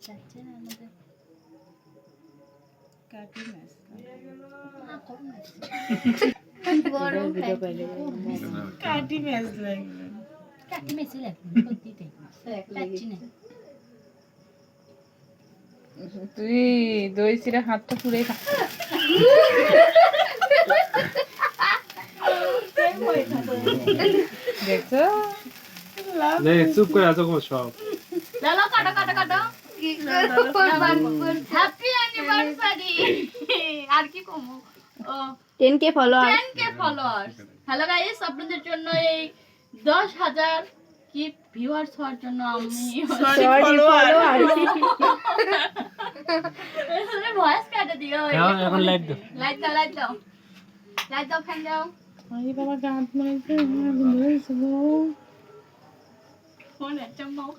যাচ্ছে না আমাদের কাটি মাছ কাটি মাছ লাগবে কাটি মাছই লাগবে সত্যি তাই না তুই দই চিরা হাতটা পুড়ে খা দেখছো নে চুপ করে আছো সব লালা কাটা কাটা কাটা হ্যাপি অ্যানিভার্সারি আর কি কমু 10k follower 10k followers hello guys আপনাদের জন্য এই 10,000 কি ভিউয়ার্স হওয়ার জন্য আমি সরি ফলোয়ার ভয়েস কাটা দিও এখন লাইট দাও লাইট দাও ফ্যান দাও আরে বাবা গাঁত মাইছে ধরেছে গো ফোন একটা মাও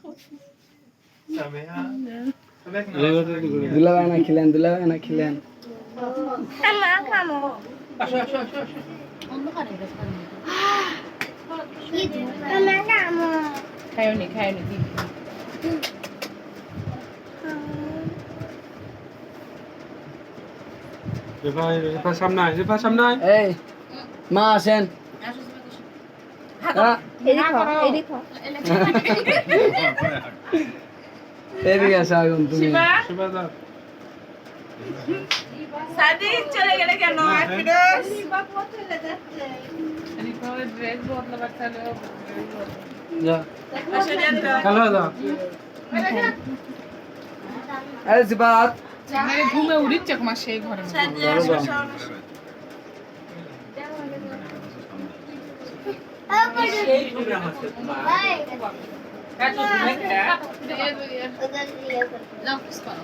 দুলাভাই না খিলেন অন্ধকারে ব্যস্ত খায়নি দি রেফা সামনে আয় এই মা আসেন এদিক হ এদিকে আসো আগুন তুমি শিবা দাও সাদি চলে গেলে কেন ফিরোজ রিকভারি ড্রেস বদলা বাচ্চালে যা হ্যালো দাও আরে সিবাত মানে ঘুমে উড়িচ্ছে মা সেই ঘরে লাভ করো